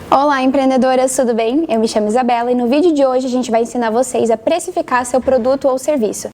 Olá, empreendedoras, tudo bem? Eu me chamo Isabela e no vídeo de hoje a gente vai ensinar vocês a precificar seu produto ou serviço.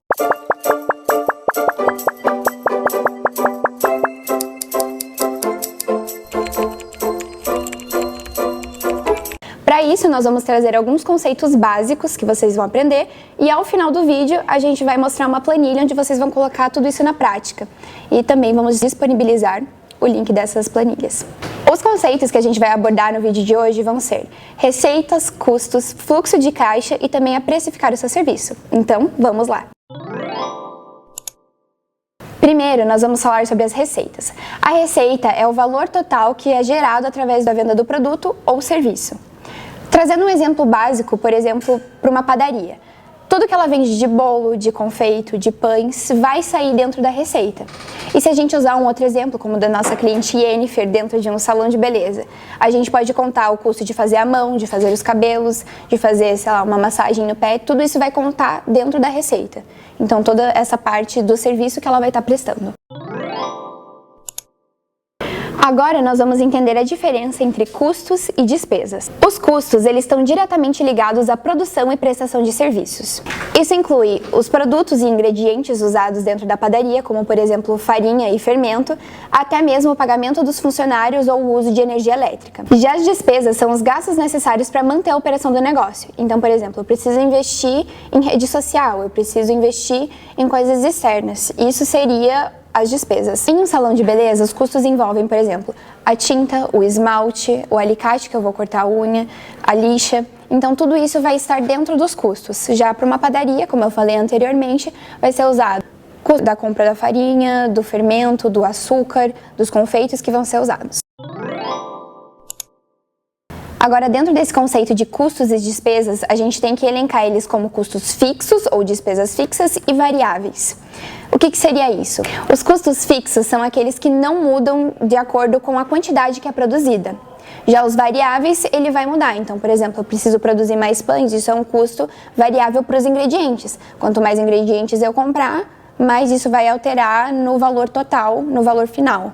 Para isso, nós vamos trazer alguns conceitos básicos que vocês vão aprender e ao final do vídeo a gente vai mostrar uma planilha onde vocês vão colocar tudo isso na prática. E também vamos disponibilizar o link dessas planilhas. Os conceitos que a gente vai abordar no vídeo de hoje vão ser receitas, custos, fluxo de caixa e também a precificar o seu serviço. Então, vamos lá! Primeiro, nós vamos falar sobre as receitas. A receita é o valor total que é gerado através da venda do produto ou serviço. Trazendo um exemplo básico, por exemplo, para uma padaria. Tudo que ela vende de bolo, de confeito, de pães, vai sair dentro da receita. E se a gente usar um outro exemplo, como o da nossa cliente Yennefer, dentro de um salão de beleza, a gente pode contar o custo de fazer a mão, de fazer os cabelos, de fazer, sei lá, uma massagem no pé, tudo isso vai contar dentro da receita. Então, toda essa parte do serviço que ela vai estar prestando. Agora nós vamos entender a diferença entre custos e despesas. Os custos, eles estão diretamente ligados à produção e prestação de serviços. Isso inclui os produtos e ingredientes usados dentro da padaria, como por exemplo farinha e fermento, até mesmo o pagamento dos funcionários ou o uso de energia elétrica. Já as despesas são os gastos necessários para manter a operação do negócio. Então, por exemplo, eu preciso investir em rede social, eu preciso investir em coisas externas. Isso seria as despesas. Em um salão de beleza, os custos envolvem, por exemplo, a tinta, o esmalte, o alicate que eu vou cortar a unha, a lixa. Então, tudo isso vai estar dentro dos custos. Já para uma padaria, como eu falei anteriormente, vai ser usado o custo da compra da farinha, do fermento, do açúcar, dos confeitos que vão ser usados. Agora, dentro desse conceito de custos e despesas, a gente tem que elencar eles como custos fixos ou despesas fixas e variáveis. O que seria isso? Os custos fixos são aqueles que não mudam de acordo com a quantidade que é produzida. Já os variáveis, ele vai mudar. Então, por exemplo, eu preciso produzir mais pães, isso é um custo variável para os ingredientes. Quanto mais ingredientes eu comprar, mais isso vai alterar no valor total, no valor final.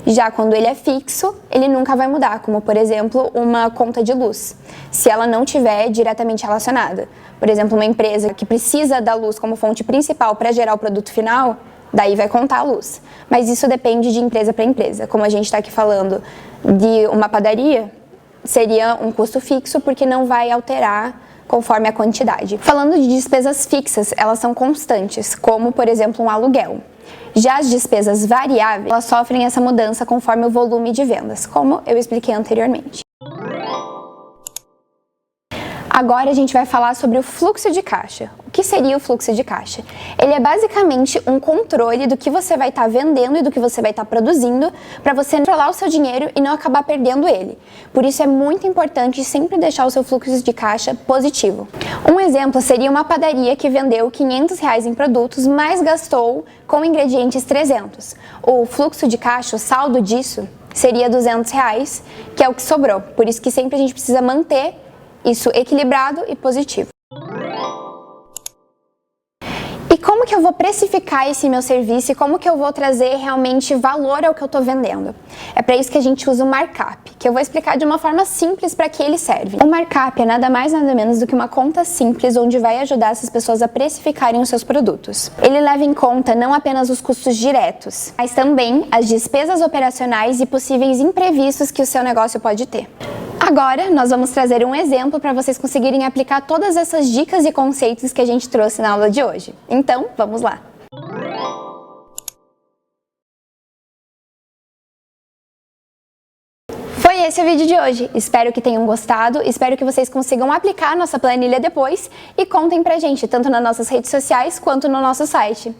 Já quando ele é fixo, ele nunca vai mudar, como por exemplo uma conta de luz, se ela não estiver diretamente relacionada. Por exemplo, uma empresa que precisa da luz como fonte principal para gerar o produto final, daí vai contar a luz. Mas isso depende de empresa para empresa. Como a gente está aqui falando de uma padaria, seria um custo fixo porque não vai alterar conforme a quantidade. Falando de despesas fixas, elas são constantes, como por exemplo um aluguel. Já as despesas variáveis, elas sofrem essa mudança conforme o volume de vendas, como eu expliquei anteriormente. Agora a gente vai falar sobre o fluxo de caixa. O que seria o fluxo de caixa? Ele é basicamente um controle do que você vai estar vendendo e do que você vai estar produzindo para você controlar o seu dinheiro e não acabar perdendo ele. Por isso é muito importante sempre deixar o seu fluxo de caixa positivo. Um exemplo seria uma padaria que vendeu R$500 em produtos, mas gastou com ingredientes 300. O fluxo de caixa, o saldo disso, seria R$200, que é o que sobrou. Por isso que sempre a gente precisa manter isso equilibrado e positivo. E como que eu vou precificar esse meu serviço e como que eu vou trazer realmente valor ao que eu estou vendendo? É para isso que a gente usa o markup, que eu vou explicar de uma forma simples para que ele serve. O markup é nada mais nada menos do que uma conta simples onde vai ajudar essas pessoas a precificarem os seus produtos. Ele leva em conta não apenas os custos diretos, mas também as despesas operacionais e possíveis imprevistos que o seu negócio pode ter. Agora, nós vamos trazer um exemplo para vocês conseguirem aplicar todas essas dicas e conceitos que a gente trouxe na aula de hoje. Então, vamos lá! Foi esse o vídeo de hoje. Espero que tenham gostado, espero que vocês consigam aplicar a nossa planilha depois e contem pra gente, tanto nas nossas redes sociais quanto no nosso site.